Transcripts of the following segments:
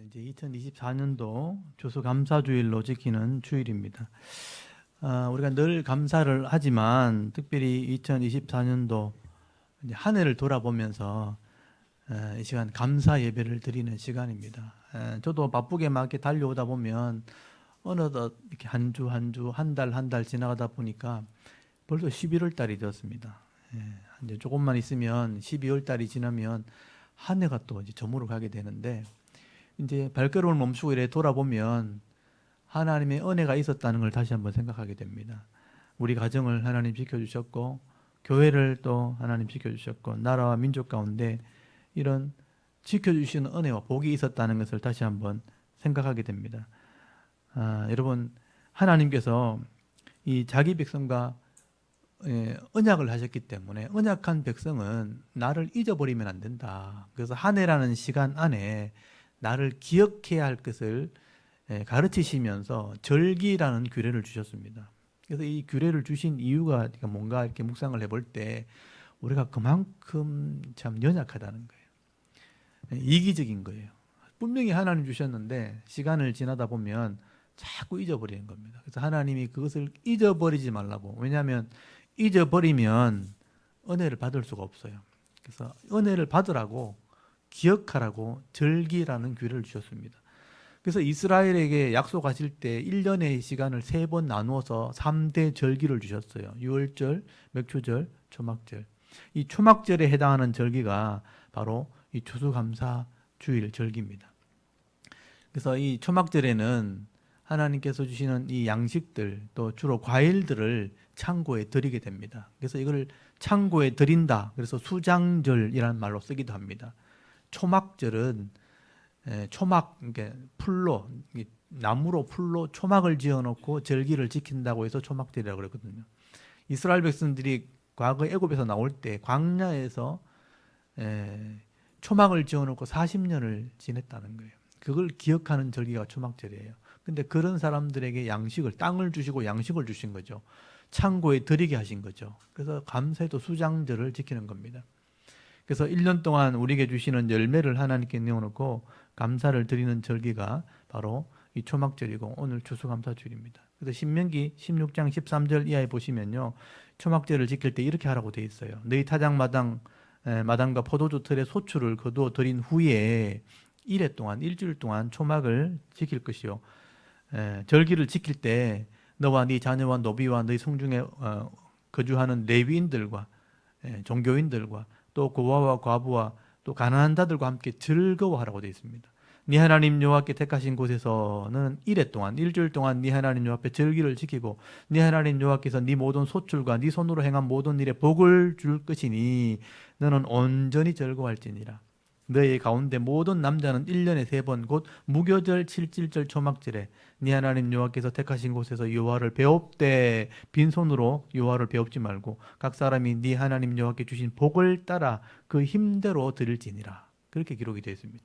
이제 2024년도 추수감사주일로 지키는 주일입니다. 우리가 늘 감사를 하지만 특별히 2024년도 한 해를 돌아보면서 이 시간 감사 예배를 드리는 시간입니다. 저도 바쁘게 막 이렇게 달려오다 보면 어느덧 이렇게 한 주 한 주, 한 달 한 달 지나가다 보니까 벌써 11월 달이 되었습니다. 이제 조금만 있으면 12월 달이 지나면 한 해가 또 이제 저물어 가게 되는데, 이제 발걸음을 멈추고 이래 돌아보면 하나님의 은혜가 있었다는 걸 다시 한번 생각하게 됩니다. 우리 가정을 하나님 지켜주셨고, 교회를 또 하나님 지켜주셨고, 나라와 민족 가운데 이런 지켜주시는 은혜와 복이 있었다는 것을 다시 한번 생각하게 됩니다. 여러분, 하나님께서 이 자기 백성과 언약을 하셨기 때문에 언약한 백성은 나를 잊어버리면 안 된다. 그래서 한 해라는 시간 안에 나를 기억해야 할 것을 가르치시면서 절기라는 규례를 주셨습니다. 그래서 이 규례를 주신 이유가 뭔가 이렇게 묵상을 해볼 때 우리가 그만큼 참 연약하다는 거예요. 이기적인 거예요. 분명히 하나님 주셨는데 시간을 지나다 보면 자꾸 잊어버리는 겁니다. 그래서 하나님이 그것을 잊어버리지 말라고. 왜냐하면 잊어버리면 은혜를 받을 수가 없어요. 그래서 은혜를 받으라고, 기억하라고 절기라는 규례를 주셨습니다. 그래서 이스라엘에게 약속하실 때 1년의 시간을 3번 나누어서 3대 절기를 주셨어요. 유월절, 맥추절, 초막절. 이 초막절에 해당하는 절기가 바로 이 추수감사주일 절기입니다. 그래서 이 초막절에는 하나님께서 주시는 이 양식들, 또 주로 과일들을 창고에 드리게 됩니다. 그래서 이걸 창고에 드린다. 그래서 수장절이라는 말로 쓰기도 합니다. 초막절은 초막, 그러니까 풀로, 나무로 풀로 초막을 지어놓고 절기를 지킨다고 해서 초막절이라고 그랬거든요. 이스라엘 백성들이 과거 애굽에서 나올 때 광야에서 초막을 지어놓고 40년을 지냈다는 거예요. 그걸 기억하는 절기가 초막절이에요. 근데 그런 사람들에게 양식을, 땅을 주시고 양식을 주신 거죠. 창고에 드리게 하신 거죠. 그래서 감사에도 수장절을 지키는 겁니다. 그래서 1년 동안 우리에게 주시는 열매를 하나님께 내어놓고 감사를 드리는 절기가 바로 이 초막절이고 오늘 추수감사주일입니다. 그래서 신명기 16장 13절 이하에 보시면요, 초막절을 지킬 때 이렇게 하라고 되어 있어요. 너희 마당과 포도주 틀에 소출을 거두어 드린 후에 1회 동안, 일주일 동안 초막을 지킬 것이요. 절기를 지킬 때 너와 네 자녀와 노비와 너희 성중에 거주하는 레위인들과 종교인들과 또 고아와 과부와 또 가난한 자들과 함께 즐거워하라고 되어 있습니다. 네 하나님 여호와께 택하신 곳에서는 1회 동안, 일주일 동안 네 하나님 여호와 앞에 절기를 지키고 네 하나님 여호와께서 네 모든 소출과 네 손으로 행한 모든 일에 복을 줄 것이니 너는 온전히 즐거워할지니라. 너희 가운데 모든 남자는 1년에 3번 곧 무교절, 칠칠절, 초막절에 네 하나님 여호와께서 택하신 곳에서 여호와를 배웁되 빈손으로 여호와를 배웁지 말고 각 사람이 네 하나님 여호와께 주신 복을 따라 그 힘대로 드릴지니라. 그렇게 기록이 되어 있습니다.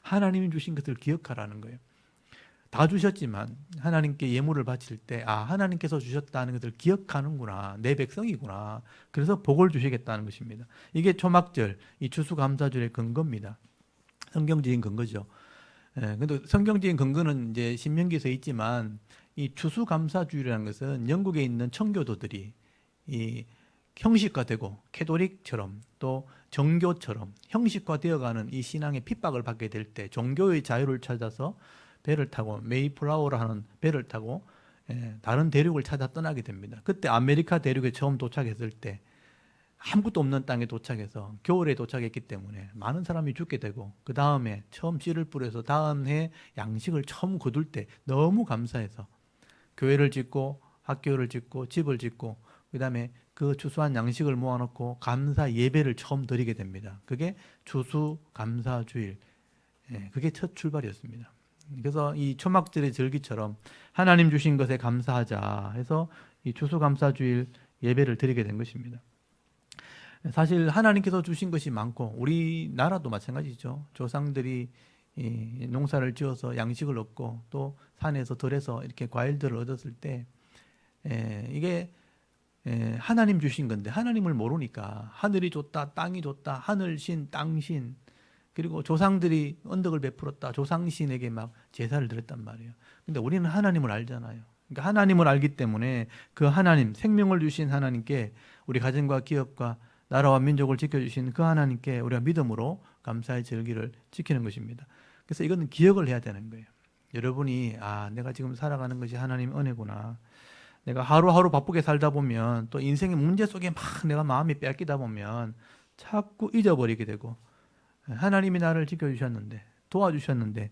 하나님이 주신 것을 기억하라는 거예요. 다 주셨지만 하나님께 예물을 바칠 때 하나님께서 주셨다는 것을 기억하는구나. 내 백성이구나. 그래서 복을 주시겠다는 것입니다. 이게 초막절, 이 추수감사절의 근거입니다. 성경적인 근거죠. 근데 성경적인 근거는 이제 신명기에서 있지만 이 추수감사주일이라는 것은 영국에 있는 청교도들이 이 형식화되고 캐톨릭처럼 또 정교처럼 형식화되어가는 이 신앙의 핍박을 받게 될 때 종교의 자유를 찾아서 배를 타고 메이플라워라 하는 배를 타고 다른 대륙을 찾아 떠나게 됩니다. 그때 아메리카 대륙에 처음 도착했을 때 아무것도 없는 땅에 도착해서 겨울에 도착했기 때문에 많은 사람이 죽게 되고, 그 다음에 처음 씨를 뿌려서 다음 해 양식을 처음 거둘 때 너무 감사해서 교회를 짓고 학교를 짓고 집을 짓고 그 다음에 그 추수한 양식을 모아놓고 감사 예배를 처음 드리게 됩니다. 그게 추수감사주일, 그게 첫 출발이었습니다. 그래서 이 초막절의 절기처럼 하나님 주신 것에 감사하자 해서 이 추수감사주일 예배를 드리게 된 것입니다. 사실 하나님께서 주신 것이 많고 우리나라도 마찬가지죠. 조상들이 농사를 지어서 양식을 얻고 또 산에서 들에서 이렇게 과일들을 얻었을 때 이게 하나님 주신 건데 하나님을 모르니까 하늘이 줬다, 땅이 줬다, 하늘신, 땅신, 그리고 조상들이 언덕을 베풀었다. 조상신에게 막 제사를 드렸단 말이에요. 근데 우리는 하나님을 알잖아요. 그러니까 하나님을 알기 때문에 그 하나님, 생명을 주신 하나님께, 우리 가정과 기업과 나라와 민족을 지켜주신 그 하나님께 우리가 믿음으로 감사의 절기를 지키는 것입니다. 그래서 이거는 기억을 해야 되는 거예요. 여러분이 내가 지금 살아가는 것이 하나님의 은혜구나. 내가 하루하루 바쁘게 살다 보면 또 인생의 문제 속에 막 내가 마음이 뺏기다 보면 자꾸 잊어버리게 되고, 하나님이 나를 지켜주셨는데, 도와주셨는데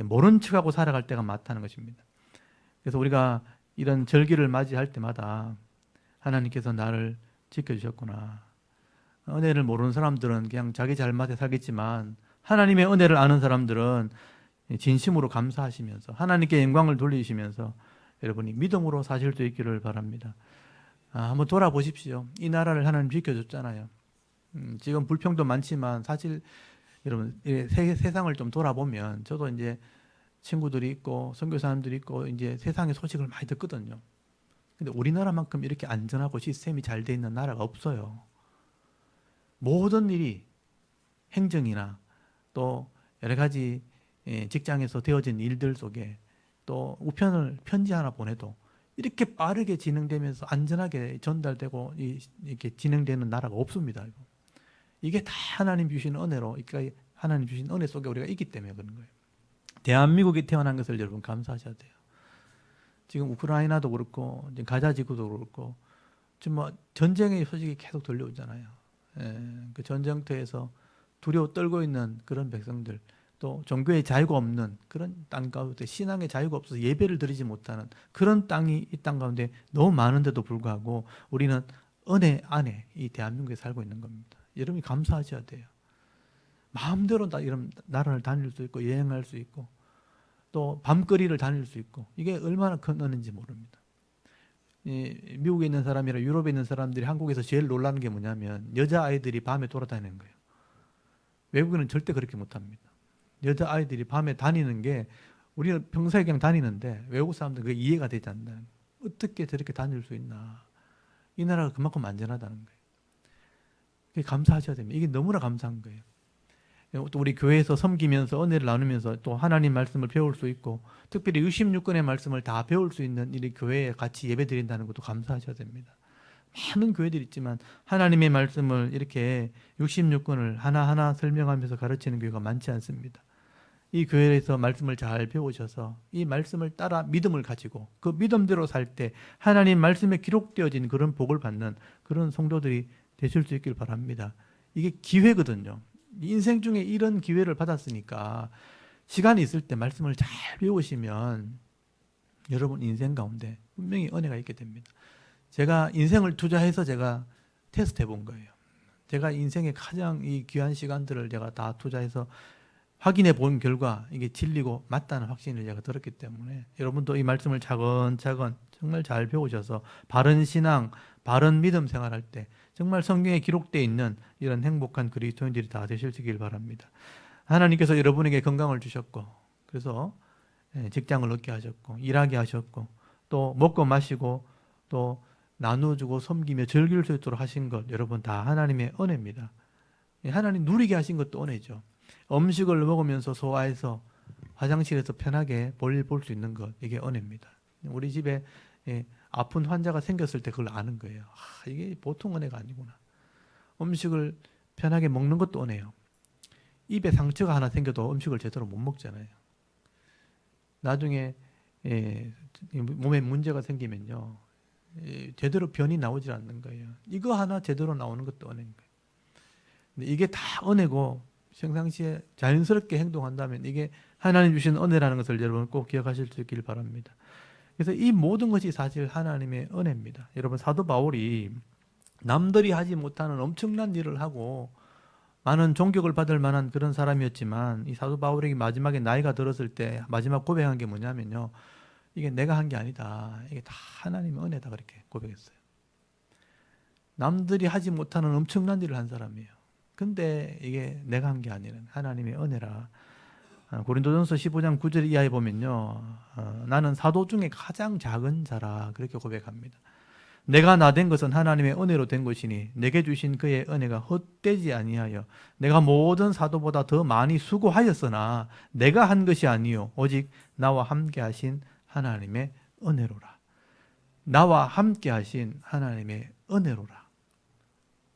모른 척하고 살아갈 때가 많다는 것입니다. 그래서 우리가 이런 절기를 맞이할 때마다 하나님께서 나를 지켜주셨구나. 은혜를 모르는 사람들은 그냥 자기 잘못에 살겠지만, 하나님의 은혜를 아는 사람들은 진심으로 감사하시면서 하나님께 영광을 돌리시면서 여러분이 믿음으로 사실 수 있기를 바랍니다. 한번 돌아보십시오. 이 나라를 하나님 지켜줬잖아요. 지금 불평도 많지만 사실 여러분 세상을 좀 돌아보면, 저도 이제 친구들이 있고 선교사님들이 있고 이제 세상의 소식을 많이 듣거든요. 근데 우리나라만큼 이렇게 안전하고 시스템이 잘 돼 있는 나라가 없어요. 모든 일이 행정이나 또 여러 가지 직장에서 되어진 일들 속에, 또 우편을 편지 하나 보내도 이렇게 빠르게 진행되면서 안전하게 전달되고 이렇게 진행되는 나라가 없습니다. 이게 다 하나님 주신 은혜로, 그러니까 하나님 주신 은혜 속에 우리가 있기 때문에 그런 거예요. 대한민국이 태어난 것을 여러분 감사하셔야 돼요. 지금 우크라이나도 그렇고 가자 지구도 그렇고 지금 뭐 전쟁의 소식이 계속 들려오잖아요. 그 전쟁터에서 두려워 떨고 있는 그런 백성들, 또 종교의 자유가 없는 그런 땅 가운데, 신앙의 자유가 없어서 예배를 드리지 못하는 그런 땅이 이 땅 가운데 너무 많은데도 불구하고 우리는 은혜 안에 이 대한민국에 살고 있는 겁니다. 여러분이 감사하셔야 돼요. 마음대로 이런 나라를 다닐 수 있고 여행할 수 있고 또 밤거리를 다닐 수 있고, 이게 얼마나 큰 은혜인지 모릅니다. 미국에 있는 사람이나 유럽에 있는 사람들이 한국에서 제일 놀라는 게 뭐냐면, 여자아이들이 밤에 돌아다니는 거예요. 외국인은 절대 그렇게 못합니다. 여자아이들이 밤에 다니는 게, 우리는 평소에 그냥 다니는데 외국 사람들은 그게 이해가 되지 않는다. 어떻게 저렇게 다닐 수 있나. 이 나라가 그만큼 안전하다는 거예요. 그게 감사하셔야 됩니다. 이게 너무나 감사한 거예요. 또 우리 교회에서 섬기면서 은혜를 나누면서 또 하나님 말씀을 배울 수 있고, 특별히 66권의 말씀을 다 배울 수 있는 이 교회에 같이 예배 드린다는 것도 감사하셔야 됩니다. 많은 교회들이 있지만 하나님의 말씀을 이렇게 66권을 하나하나 설명하면서 가르치는 교회가 많지 않습니다. 이 교회에서 말씀을 잘 배우셔서 이 말씀을 따라 믿음을 가지고 그 믿음대로 살 때 하나님 말씀에 기록되어진 그런 복을 받는 그런 성도들이 되실 수 있길 바랍니다. 이게 기회거든요. 인생 중에 이런 기회를 받았으니까 시간이 있을 때 말씀을 잘 배우시면 여러분 인생 가운데 분명히 은혜가 있게 됩니다. 제가 인생을 투자해서 제가 테스트 해본 거예요. 제가 인생의 가장 이 귀한 시간들을 제가 다 투자해서 확인해 본 결과 이게 진리고 맞다는 확신을 제가 들었기 때문에, 여러분도 이 말씀을 차근차근 정말 잘 배우셔서 바른 신앙, 바른 믿음 생활할 때 정말 성경에 기록되어 있는 이런 행복한 그리스도인들이 다 되시길 바랍니다. 하나님께서 여러분에게 건강을 주셨고, 그래서 직장을 얻게 하셨고, 일하게 하셨고, 또 먹고 마시고 또 나눠주고 섬기며 즐길 수 있도록 하신 것, 여러분 다 하나님의 은혜입니다. 하나님 누리게 하신 것도 은혜죠. 음식을 먹으면서 소화해서 화장실에서 편하게 볼일 볼 수 있는 것, 이게 은혜입니다. 우리 집에 아픈 환자가 생겼을 때 그걸 아는 거예요. 이게 보통 은혜가 아니구나. 음식을 편하게 먹는 것도 은혜예요. 입에 상처가 하나 생겨도 음식을 제대로 못 먹잖아요. 나중에 몸에 문제가 생기면요, 제대로 변이 나오질 않는 거예요. 이거 하나 제대로 나오는 것도 은혜인 거예요. 근데 이게 다 은혜고, 평상시에 자연스럽게 행동한다면 이게 하나님 주신 은혜라는 것을 여러분 꼭 기억하실 수 있기를 바랍니다. 그래서 이 모든 것이 사실 하나님의 은혜입니다. 여러분, 사도 바울이 남들이 하지 못하는 엄청난 일을 하고 많은 존경을 받을 만한 그런 사람이었지만, 이 사도 바울에게 마지막에 나이가 들었을 때 마지막 고백한 게 뭐냐면요, 이게 내가 한 게 아니다, 이게 다 하나님의 은혜다, 그렇게 고백했어요. 남들이 하지 못하는 엄청난 일을 한 사람이에요. 근데 이게 내가 한 게 아니라 하나님의 은혜라. 고린도전서 15장 9절 이하에 보면요, 나는 사도 중에 가장 작은 자라, 그렇게 고백합니다. 내가 나 된 것은 하나님의 은혜로 된 것이니 내게 주신 그의 은혜가 헛되지 아니하여 내가 모든 사도보다 더 많이 수고하였으나 내가 한 것이 아니요 오직 나와 함께 하신 하나님의 은혜로라. 나와 함께 하신 하나님의 은혜로라.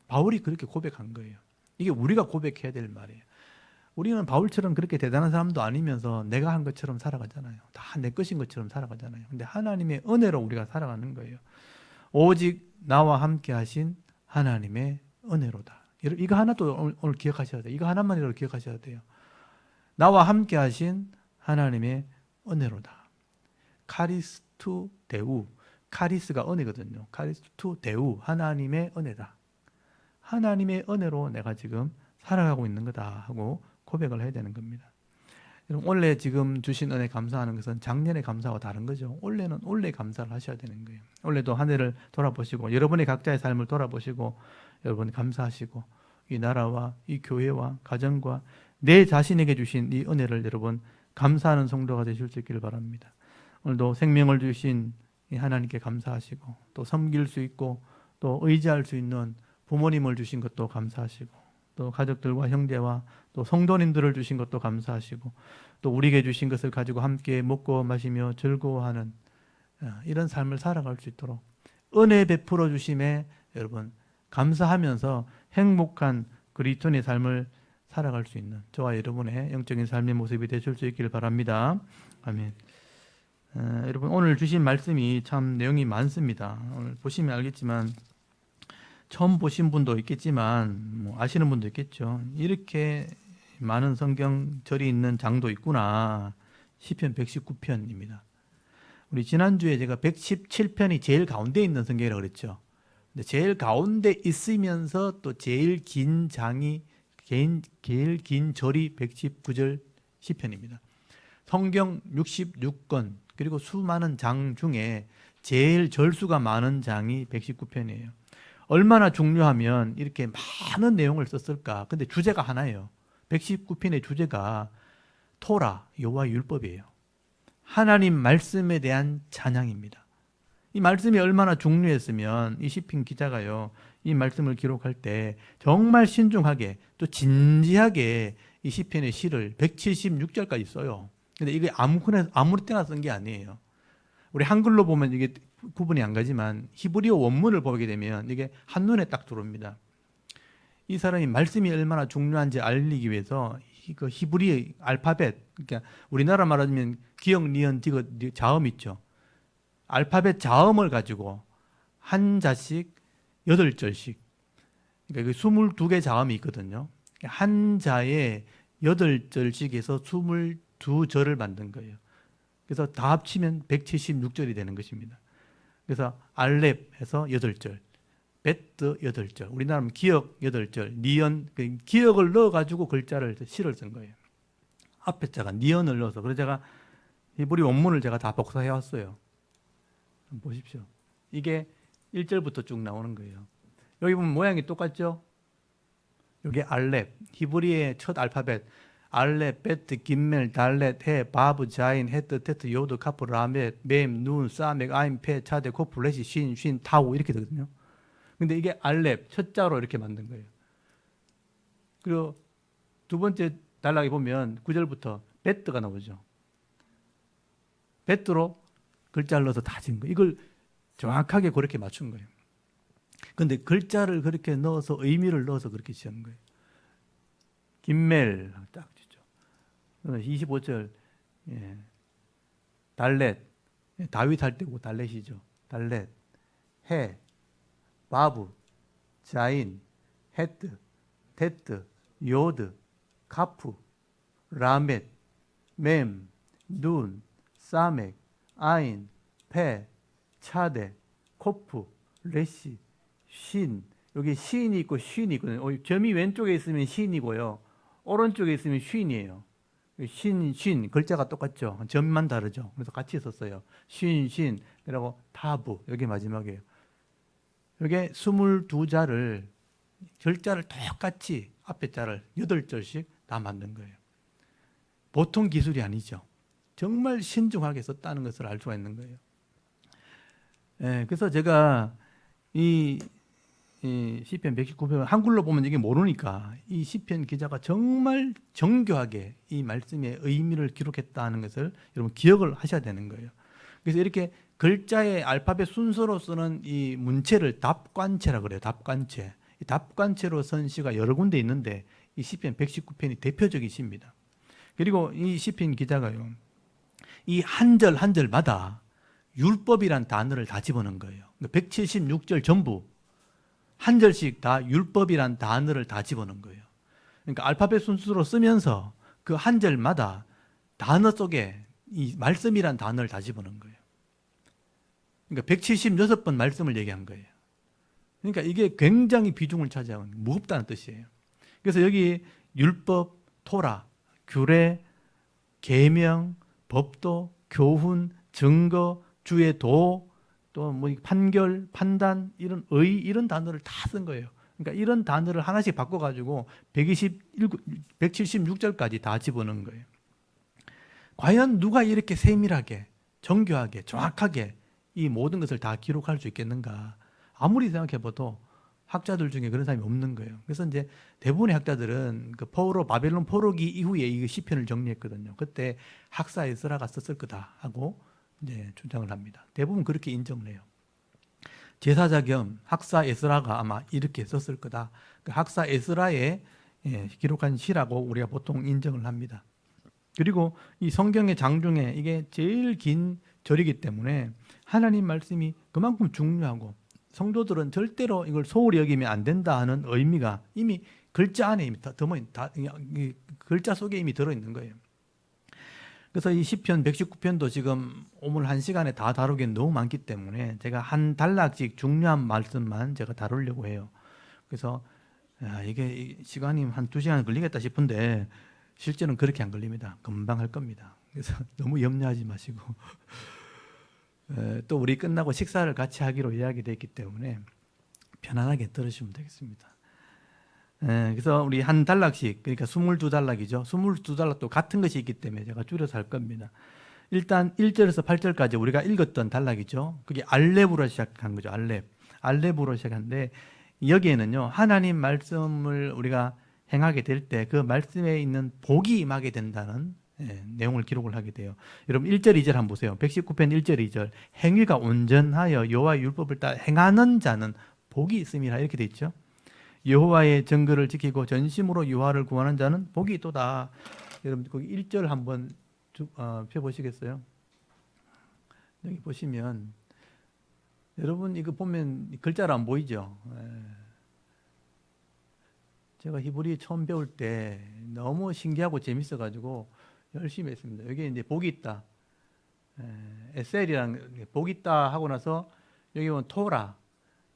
바울이 그렇게 고백한 거예요. 이게 우리가 고백해야 될 말이에요. 우리는 바울처럼 그렇게 대단한 사람도 아니면서 내가 한 것처럼 살아가잖아요. 다 내 것인 것처럼 살아가잖아요. 근데 하나님의 은혜로 우리가 살아가는 거예요. 오직 나와 함께 하신 하나님의 은혜로다. 이거 하나 또 오늘 기억하셔야 돼요. 이거 하나만이라도 기억하셔야 돼요. 나와 함께 하신 하나님의 은혜로다. 카리스투 데우. 카리스가 은혜거든요. 카리스투 데우. 하나님의 은혜다. 하나님의 은혜로 내가 지금 살아가고 있는 거다 하고 고백을 해야 되는 겁니다. 올해 지금 주신 은혜 감사하는 것은 작년의 감사와 다른 거죠. 올해는 올해 감사를 하셔야 되는 거예요. 올해도 한 해를 돌아보시고 여러분의 각자의 삶을 돌아보시고 여러분 감사하시고 이 나라와 이 교회와 가정과 내 자신에게 주신 이 은혜를 여러분 감사하는 성도가 되실 수 있기를 바랍니다. 오늘도 생명을 주신 이 하나님께 감사하시고 또 섬길 수 있고 또 의지할 수 있는 부모님을 주신 것도 감사하시고 또 가족들과 형제와 또 성도님들을 주신 것도 감사하시고 또 우리에게 주신 것을 가지고 함께 먹고 마시며 즐거워하는 이런 삶을 살아갈 수 있도록 은혜 베풀어 주심에 여러분 감사하면서 행복한 그리스도인의 삶을 살아갈 수 있는 저와 여러분의 영적인 삶의 모습이 되실 수 있기를 바랍니다. 아멘. 여러분 오늘 주신 말씀이 참 내용이 많습니다. 오늘 보시면 알겠지만 처음 보신 분도 있겠지만 아시는 분도 있겠죠. 이렇게 많은 성경절이 있는 장도 있구나. 시편 119편입니다. 우리 지난주에 제가 117편이 제일 가운데 있는 성경이라고 그랬죠. 근데 제일 가운데 있으면서 또 제일 긴 장이 제일 긴 절이 119절 시편입니다. 성경 66권 그리고 수많은 장 중에 제일 절수가 많은 장이 119편이에요. 얼마나 중요하면 이렇게 많은 내용을 썼을까? 근데 주제가 하나예요. 119편의 주제가 토라, 여호와의 율법이에요. 하나님 말씀에 대한 찬양입니다. 이 말씀이 얼마나 중요했으면 이 시편 기자가요. 이 말씀을 기록할 때 정말 신중하게 또 진지하게 이 시편의 시를 176절까지 써요. 근데 이게 아무 때나 쓴 게 아니에요. 우리 한글로 보면 이게 구분이 안 가지만 히브리어 원문을 보게 되면 이게 한눈에 딱 들어옵니다. 이 사람이 말씀이 얼마나 중요한지 알리기 위해서 그 히브리어 알파벳, 그러니까 우리나라 말하면 기역, 니은, 디귿, 자음 있죠. 알파벳 자음을 가지고 한 자씩 8절씩, 그러니까 22개 자음이 있거든요. 한 자에 8절씩 해서 22절을 만든 거예요. 그래서 다 합치면 176절이 되는 것입니다. 그래서 알렙해서 8절, 베트 8절, 우리나라는 기역 8절, 니언, 기역을 넣어가지고 글자를 시를 쓴 거예요. 앞에 자가 니언을 넣어서. 그래서 제가 히브리 원문을 제가 다 복사해 왔어요. 보십시오. 이게 1절부터 쭉 나오는 거예요. 여기 보면 모양이 똑같죠? 이게 알렙, 히브리의 첫 알파벳. 알렙, 베트, 김멜, 달렛, 해, 바브, 자인, 헤트, 테트, 요드, 카프, 라멧, 맴, 눈, 사멕, 아임, 페, 차데, 코프, 레시, 신, 타우 이렇게 되거든요. 근데 이게 알렙, 첫 자로 이렇게 만든 거예요. 그리고 두 번째 단락에 보면 9절부터 베트가 나오죠. 베트로 글자를 넣어서 다 지은 거예요. 이걸 정확하게 그렇게 맞춘 거예요. 근데 글자를 그렇게 넣어서 의미를 넣어서 그렇게 지은 거예요. 김멜 딱 주죠. 25절 달렛, 다윗 할 때고 달렛이죠. 달렛, 해, 바브, 자인, 헤트, 테트, 요드, 카프, 라멧, 맴, 눈, 사멕, 아인, 페, 차데, 코프, 레시, 신. 여기 신이 있고 쉰이 있거든요. 점이 왼쪽에 있으면 신이고요. 오른쪽에 있으면 쉰이에요. 신, 글자가 똑같죠. 점만 다르죠. 그래서 같이 썼어요. 신, 그리고 타부, 여기 마지막이에요. 여기 22자를, 절자를 똑같이 앞에 자를 8절씩 다 만든 거예요. 보통 기술이 아니죠. 정말 신중하게 썼다는 것을 알 수가 있는 거예요. 그래서 제가 이 시편 119편 한글로 보면 이게 모르니까 이 시편 기자가 정말 정교하게 이 말씀의 의미를 기록했다는 것을 여러분 기억을 하셔야 되는 거예요. 그래서 이렇게 글자의 알파벳 순서로 쓰는 이 문체를 답관체라 그래요. 답관체. 이 답관체로 쓴 시가 여러 군데 있는데 이 시편 119편이 대표적인 시입니다. 그리고 이 시편 기자가요, 이 한 절 한 절마다 율법이란 단어를 다 집어넣은 거예요. 176절 전부 한 절씩 다 율법이란 단어를 다 집어넣은 거예요. 그러니까 알파벳 순서로 쓰면서 그 한 절마다 단어 속에 이 말씀이란 단어를 다 집어넣은 거예요. 그러니까 176번 말씀을 얘기한 거예요. 그러니까 이게 굉장히 비중을 차지하는 무겁다는 뜻이에요. 그래서 여기 율법, 토라, 규례, 계명, 법도, 교훈, 증거, 주의 도, 또 뭐 판결, 판단, 이런 의 이런 단어를 다 쓴 거예요. 그러니까 이런 단어를 하나씩 바꿔가지고 176절까지 다 집어넣은 거예요. 과연 누가 이렇게 세밀하게, 정교하게, 정확하게 이 모든 것을 다 기록할 수 있겠는가? 아무리 생각해봐도 학자들 중에 그런 사람이 없는 거예요. 그래서 이제 대부분의 학자들은 그 바벨론 포로기 이후에 이 시편을 정리했거든요. 그때 학사 에스라가 썼을 거다 하고 이제 주장을 합니다. 대부분 그렇게 인정을 해요. 제사자 겸 학사 에스라가 아마 이렇게 썼을 거다. 그 학사 에스라의 기록한 시라고 우리가 보통 인정을 합니다. 그리고 이 성경의 장중에 이게 제일 긴 절이기 때문에 하나님 말씀이 그만큼 중요하고 성도들은 절대로 이걸 소홀히 여기면 안 된다 하는 의미가 이미 글자 안에 이미 글자 속에 이미 들어있는 거예요. 그래서 이 시편 119편도 지금 오늘 한 시간에 다 다루기엔 너무 많기 때문에 제가 한 단락씩 중요한 말씀만 제가 다루려고 해요. 그래서 이게 시간이 한 2시간 걸리겠다 싶은데 실제는 그렇게 안 걸립니다. 금방 할 겁니다. 그래서 너무 염려하지 마시고 또 우리 끝나고 식사를 같이 하기로 이야기되어 있기 때문에 편안하게 들으시면 되겠습니다. 그래서 우리 한 단락씩, 그러니까 22단락이죠. 22단락도 같은 것이 있기 때문에 제가 줄여서 할 겁니다. 일단 1절에서 8절까지 우리가 읽었던 단락이죠. 그게 알렙으로 시작한 거죠. 알렙으로 시작하는데 여기에는요, 하나님 말씀을 우리가 행하게 될 때 그 말씀에 있는 복이 임하게 된다는 내용을 기록을 하게 돼요. 여러분 1절 2절 한번 보세요. 119편 1절 2절 행위가 온전하여 여호와의 율법을 따라 행하는 자는 복이 있음이라 이렇게 돼 있죠. 여호와의 증거를 지키고 전심으로 여호와를 구하는 자는 복이 있도다. 여러분 거기 1절 한번 펴보시겠어요? 여기 보시면 여러분 이거 보면 글자로 안 보이죠? 제가 히브리 처음 배울 때 너무 신기하고 재밌어가지고 열심히 했습니다. 여기 이제 복이 있다. 에셀이라는 복이 있다 하고 나서 여기 보면 토라,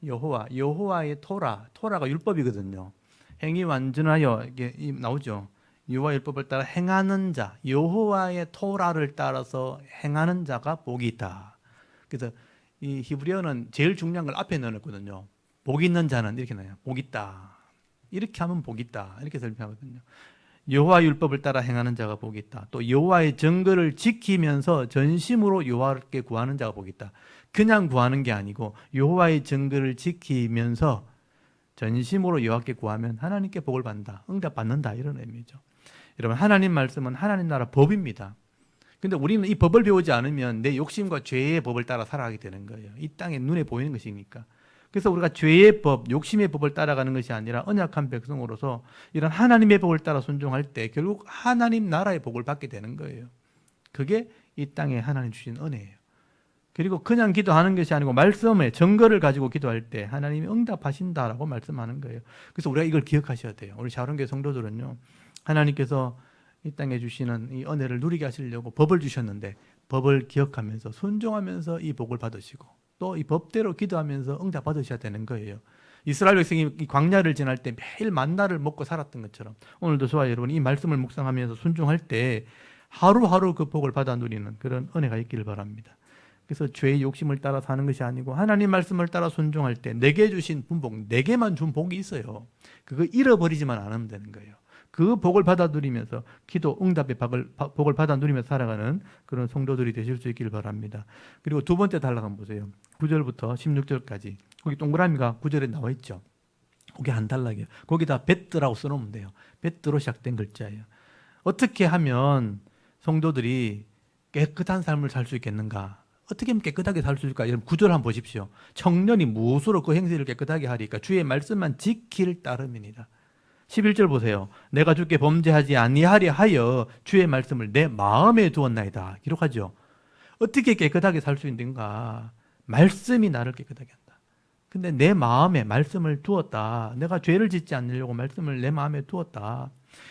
여호와의 토라가 율법이거든요. 행위 완전하여 이게 나오죠. 여호와의 율법을 따라 행하는 자, 여호와의 토라를 따라서 행하는 자가 복이 있다. 그래서 이 히브리어는 제일 중요한 걸 앞에 넣어놨거든요. 복 있는 자는 이렇게 나와요. 복 있다. 이렇게 하면 복이 있다. 이렇게 설명하거든요. 여호와의 율법을 따라 행하는 자가 복이 있다. 또 여호와의 증거를 지키면서 전심으로 여호와께 구하는 자가 복이 있다. 그냥 구하는 게 아니고 여호와의 증거를 지키면서 전심으로 여호와께 구하면 하나님께 복을 받는다. 응답받는다. 이런 의미죠. 여러분 하나님 말씀은 하나님 나라 법입니다. 근데 우리는 이 법을 배우지 않으면 내 욕심과 죄의 법을 따라 살아가게 되는 거예요. 이 땅에 눈에 보이는 것이니까. 그래서 우리가 죄의 법, 욕심의 법을 따라가는 것이 아니라 언약한 백성으로서 이런 하나님의 법을 따라 순종할 때 결국 하나님 나라의 복을 받게 되는 거예요. 그게 이 땅에 하나님 주신 은혜예요. 그리고 그냥 기도하는 것이 아니고 말씀의 증거를 가지고 기도할 때 하나님이 응답하신다라고 말씀하는 거예요. 그래서 우리가 이걸 기억하셔야 돼요. 우리 샤론교회 성도들은요, 하나님께서 이 땅에 주시는 이 은혜를 누리게 하시려고 법을 주셨는데 법을 기억하면서 순종하면서 이 복을 받으시고 또 이 법대로 기도하면서 응답 받으셔야 되는 거예요. 이스라엘 백성이 이 광야를 지날 때 매일 만나를 먹고 살았던 것처럼 오늘도 저와 여러분 이 말씀을 묵상하면서 순종할 때 하루하루 그 복을 받아 누리는 그런 은혜가 있기를 바랍니다. 그래서 죄의 욕심을 따라 사는 것이 아니고 하나님 말씀을 따라 순종할 때 내게 주신 분복, 내게만 준 복이 있어요. 그거 잃어버리지만 않으면 되는 거예요. 그 복을 받아 누리면서 기도 응답의 복을 받아 누리면서 살아가는 그런 성도들이 되실 수 있기를 바랍니다. 그리고 두 번째 단락 한번 보세요. 9절부터 16절까지. 거기 동그라미가 9절에 나와 있죠. 거기 한 단락이에요. 거기다 베트라고 써놓으면 돼요. 베트로 시작된 글자예요. 어떻게 하면 성도들이 깨끗한 삶을 살 수 있겠는가? 어떻게 하면 깨끗하게 살 수 있을까? 여러분 9절 한번 보십시오. 청년이 무엇으로 그 행실을 깨끗하게 하리까? 주의 말씀만 지킬 따름이니라. 11절 보세요. 내가 주께 범죄하지 아니하리 하여 주의 말씀을 내 마음에 두었나이다. 기록하죠. 어떻게 깨끗하게 살 수 있는가? 말씀이 나를 깨끗하게 한다. 근데 내 마음에 말씀을 두었다. 내가 죄를 짓지 않으려고 말씀을 내 마음에 두었다.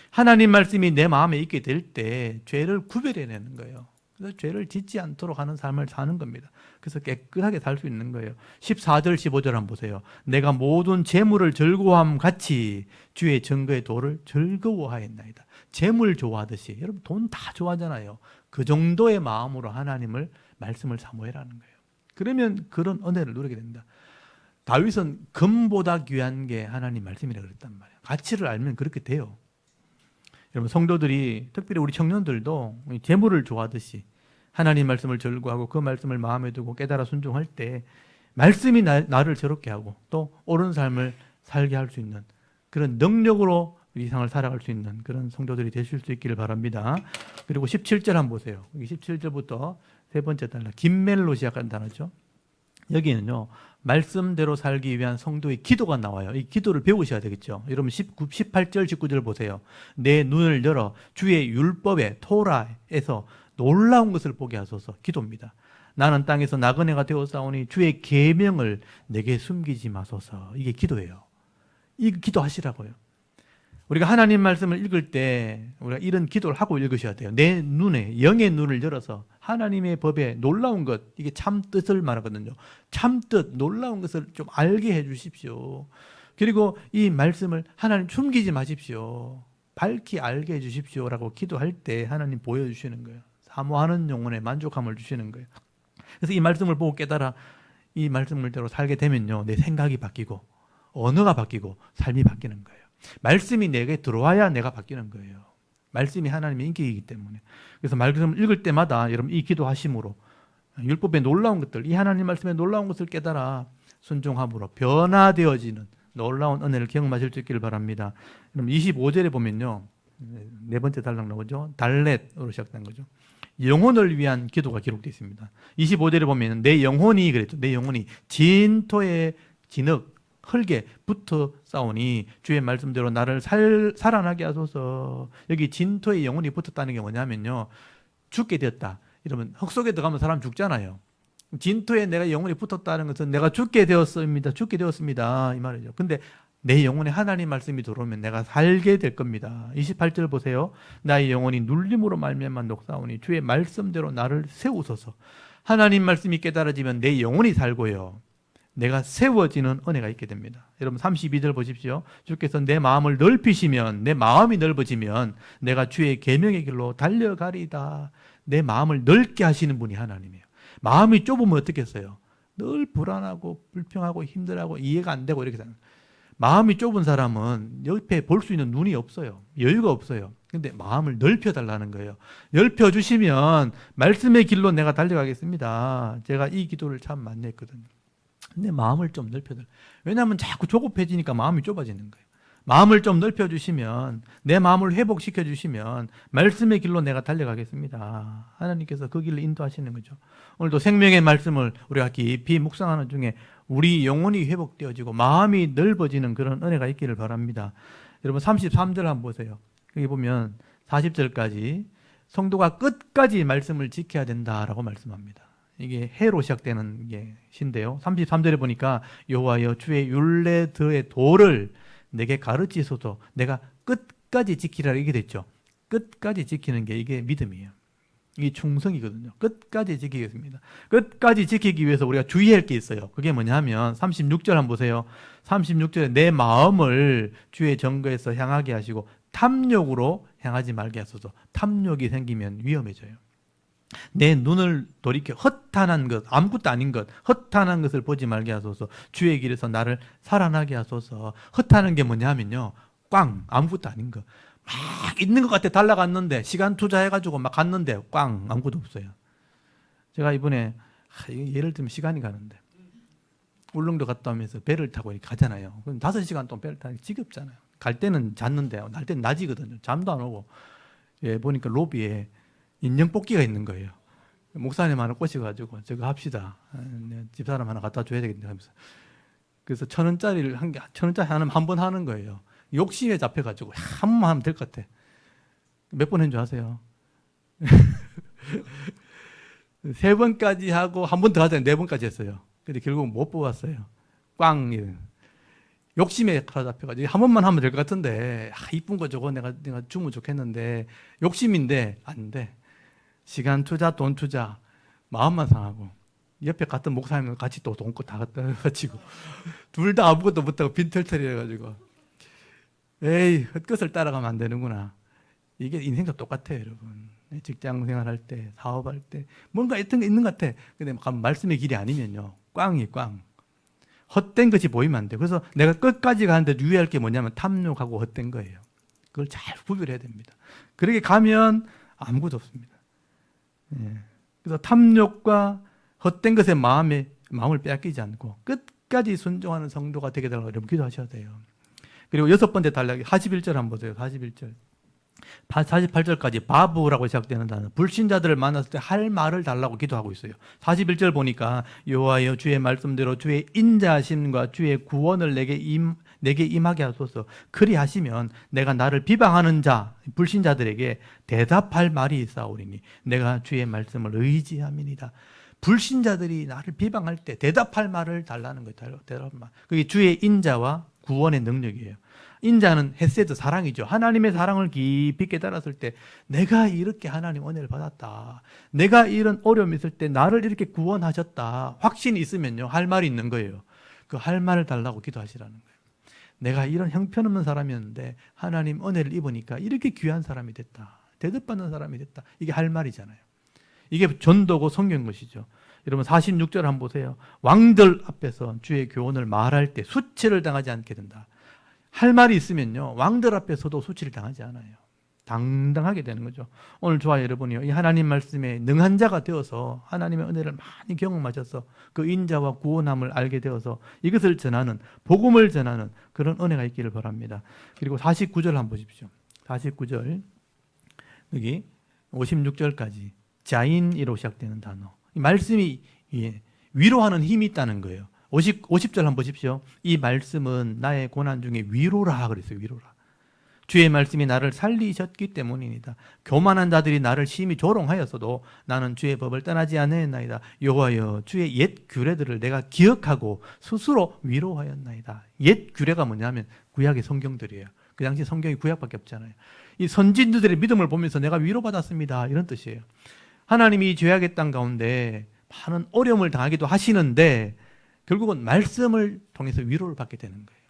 하나님 말씀이 내 마음에 있게 될 때 죄를 구별해내는 거예요. 그래서 죄를 짓지 않도록 하는 삶을 사는 겁니다. 그래서 깨끗하게 살 수 있는 거예요. 14절 15절 한번 보세요. 내가 모든 재물을 즐거워함 같이 주의 증거의 도를 즐거워하였나이다. 재물 좋아하듯이. 여러분 돈 다 좋아하잖아요. 그 정도의 마음으로 하나님을 말씀을 사모해라는 거예요. 그러면 그런 은혜를 누리게 됩니다. 다윗은 금보다 귀한 게 하나님 말씀이라 그랬단 말이에요. 가치를 알면 그렇게 돼요. 여러분 성도들이 특별히 우리 청년들도 재물을 좋아하듯이 하나님 말씀을 즐거워하고 그 말씀을 마음에 두고 깨달아 순종할 때 말씀이 나를 저렇게 하고 또 옳은 삶을 살게 할 수 있는 그런 능력으로 이 세상을 살아갈 수 있는 그런 성도들이 되실 수 있기를 바랍니다. 그리고 17절 한번 보세요. 여기 17절부터 세 번째 단락 김멜로 시작하는 단어죠. 여기는요 말씀대로 살기 위한 성도의 기도가 나와요. 이 기도를 배우셔야 되겠죠. 여러분 18절 19절 보세요. 내 눈을 열어 주의 율법에 토라에서 놀라운 것을 보게 하소서. 기도입니다. 나는 땅에서 나그네가 되어싸우니 주의 계명을 내게 숨기지 마소서. 이게 기도예요. 이 기도하시라고요. 우리가 하나님 말씀을 읽을 때 우리가 이런 기도를 하고 읽으셔야 돼요. 내 눈에 영의 눈을 열어서 하나님의 법에 놀라운 것, 이게 참 뜻을 말하거든요. 참 뜻, 놀라운 것을 좀 알게 해 주십시오. 그리고 이 말씀을 하나님 숨기지 마십시오. 밝히 알게 해 주십시오라고 기도할 때 하나님 보여주시는 거예요. 사모하는 영혼에 만족함을 주시는 거예요. 그래서 이 말씀을 보고 깨달아 이 말씀을대로 살게 되면요, 내 생각이 바뀌고 언어가 바뀌고 삶이 바뀌는 거예요. 말씀이 내게 들어와야 내가 바뀌는 거예요. 말씀이 하나님의 인격이기 때문에. 그래서 말씀을 읽을 때마다 여러분 이 기도하심으로 율법의 놀라운 것들, 이 하나님 말씀의 놀라운 것을 깨달아 순종함으로 변화되어지는 놀라운 은혜를 경험하실 수 있기를 바랍니다. 그럼 25절에 보면요, 네 번째 단락 나오죠. 달렛으로 시작된 거죠. 영혼을 위한 기도가 기록되어 있습니다. 25절에 보면 내 영혼이 그랬죠. 내 영혼이 진토의 진흙 흙에 붙어 싸우니 주의 말씀대로 나를 살아나게 하소서. 여기 진토에 영혼이 붙었다는 게 뭐냐면요, 죽게 되었다. 이러면 흙 속에 들어가면 사람 죽잖아요. 진토에 내가 영혼이 붙었다는 것은 내가 죽게 되었습니다. 죽게 되었습니다. 이 말이죠. 근데 내 영혼에 하나님 말씀이 들어오면 내가 살게 될 겁니다. 28절 보세요. 나의 영혼이 눌림으로 말미암아 녹사오니 주의 말씀대로 나를 세우소서. 하나님 말씀이 깨달아지면 내 영혼이 살고요, 내가 세워지는 은혜가 있게 됩니다. 여러분 32절 보십시오. 주께서 내 마음을 넓히시면, 내 마음이 넓어지면 내가 주의 계명의 길로 달려가리다. 내 마음을 넓게 하시는 분이 하나님이에요. 마음이 좁으면 어떻겠어요? 늘 불안하고 불평하고 힘들하고 이해가 안 되고 이렇게 됩니다. 마음이 좁은 사람은 옆에 볼 수 있는 눈이 없어요. 여유가 없어요. 근데 마음을 넓혀달라는 거예요. 넓혀주시면 말씀의 길로 내가 달려가겠습니다. 제가 이 기도를 참 많이 했거든요. 근데 마음을 좀 넓혀달라. 왜냐하면 자꾸 조급해지니까 마음이 좁아지는 거예요. 마음을 좀 넓혀주시면, 내 마음을 회복시켜주시면 말씀의 길로 내가 달려가겠습니다. 하나님께서 그 길을 인도하시는 거죠. 오늘도 생명의 말씀을 우리가 깊이 묵상하는 중에 우리 영혼이 회복되어지고 마음이 넓어지는 그런 은혜가 있기를 바랍니다. 여러분 33절 한번 보세요. 여기 보면 40절까지 성도가 끝까지 말씀을 지켜야 된다라고 말씀합니다. 이게 해로 시작되는 게 신데요. 33절에 보니까 여호와여 주의 율례들의 도를 내게 가르치소서. 내가 끝까지 지키라 이게 됐죠. 끝까지 지키는 게 이게 믿음이에요. 이게 충성이거든요. 끝까지 지키겠습니다. 끝까지 지키기 위해서 우리가 주의할 게 있어요. 그게 뭐냐면 36절 한번 보세요. 36절에 내 마음을 주의 정거에서 향하게 하시고 탐욕으로 향하지 말게 하소서. 탐욕이 생기면 위험해져요. 내 눈을 돌이켜 허탄한 것, 아무것도 아닌 것, 허탄한 것을 보지 말게 하소서. 주의 길에서 나를 살아나게 하소서. 허탄한 게 뭐냐면요, 꽝, 아무것도 아닌 것, 막 있는 것 같아 달라갔는데 시간 투자해가지고 막 갔는데 꽝, 아무것도 없어요. 제가 이번에 예를 들면 시간이 가는데 울릉도 갔다 오면서 배를 타고 이렇게 가잖아요. 그럼 5시간 동안 배를 타는 게 지겹잖아요. 갈 때는 잤는데 날 때는 낮이거든요. 잠도 안 오고. 예, 보니까 로비에 인형 뽑기가 있는 거예요. 목사님 하나 꼬셔가지고 저거 합시다. 집사람 하나 갖다 줘야 되겠네 하면서. 그래서 1,000원짜리를 한 개, 1,000원짜리 하나 한 번 하는 거예요. 욕심에 잡혀가지고 한 번만 하면 될 것 같아. 몇 번 한 줄 아세요? 3번까지 하고 한 번 더 하자니 4번까지 했어요. 근데 결국 못 뽑았어요. 꽝. 욕심에 사로잡혀가지고 한 번만 하면 될 것 같은데 이쁜 거 저거 내가 주면 좋겠는데 욕심인데 안 돼. 시간 투자, 돈 투자, 마음만 상하고 옆에 갔던 목사님은 같이 또 돈 다 갖다 가지고 둘 다 아무것도 못하고 빈털털이 해가지고 에이 헛것을 따라가면 안 되는구나. 이게 인생도 똑같아요, 여러분. 직장 생활할 때, 사업할 때 뭔가 있던 게 있는 것 같아. 근데 말씀의 길이 아니면요, 꽝이 꽝. 헛된 것이 보이면 안 돼. 그래서 내가 끝까지 가는데 유의할 게 뭐냐면 탐욕하고 헛된 거예요. 그걸 잘 구별해야 됩니다. 그렇게 가면 아무것도 없습니다. 예. 그래서 탐욕과 헛된 것에 마음을 빼앗기지 않고 끝까지 순종하는 성도가 되게 달라고 여러분 기도하셔야 돼요. 그리고 6번째 단락이 41절 한번 보세요. 41절. 48절까지 바브라고 시작되는 단어. 불신자들을 만났을 때 할 말을 달라고 기도하고 있어요. 41절 보니까 여호와여 주의 말씀대로 주의 인자하심과 주의 구원을 내게 임하게 하소서. 그리하시면 내가 나를 비방하는 자 불신자들에게 대답할 말이 있사오리니 내가 주의 말씀을 의지함이니이다. 불신자들이 나를 비방할 때 대답할 말을 달라는 거예요. 대답할 말. 그게 주의 인자와 구원의 능력이에요. 인자는 헤세드, 사랑이죠. 하나님의 사랑을 깊이 깨달았을 때 내가 이렇게 하나님 은혜를 받았다, 내가 이런 어려움이 있을 때 나를 이렇게 구원하셨다, 확신이 있으면요 할 말이 있는 거예요. 그 할 말을 달라고 기도하시라는 거예요. 내가 이런 형편없는 사람이었는데 하나님 은혜를 입으니까 이렇게 귀한 사람이 됐다, 대접받는 사람이 됐다. 이게 할 말이잖아요. 이게 전도고 성경 것이죠. 여러분 46절 한번 보세요. 왕들 앞에서 주의 교훈을 말할 때 수치를 당하지 않게 된다. 할 말이 있으면요 왕들 앞에서도 수치를 당하지 않아요. 당당하게 되는 거죠. 오늘 저와 여러분이요 이 하나님 말씀에 능한 자가 되어서 하나님의 은혜를 많이 경험하셔서 그 인자와 구원함을 알게 되어서 이것을 전하는, 복음을 전하는 그런 은혜가 있기를 바랍니다. 그리고 49절 한번 보십시오. 49절 여기 56절까지 자인이로 시작되는 단어. 이 말씀이 위로하는 힘이 있다는 거예요. 50절 한번 보십시오. 이 말씀은 나의 고난 중에 위로라 그랬어요. 위로라. 주의 말씀이 나를 살리셨기 때문입니다. 교만한 자들이 나를 심히 조롱하였어도 나는 주의 법을 떠나지 않았나이다. 여호와여 주의 옛 규례들을 내가 기억하고 스스로 위로하였나이다. 옛 규례가 뭐냐면 구약의 성경들이에요. 그 당시 성경이 구약밖에 없잖아요. 이 선진들의 믿음을 보면서 내가 위로받았습니다, 이런 뜻이에요. 하나님이 죄악의 땅 가운데 많은 어려움을 당하기도 하시는데 결국은 말씀을 통해서 위로를 받게 되는 거예요.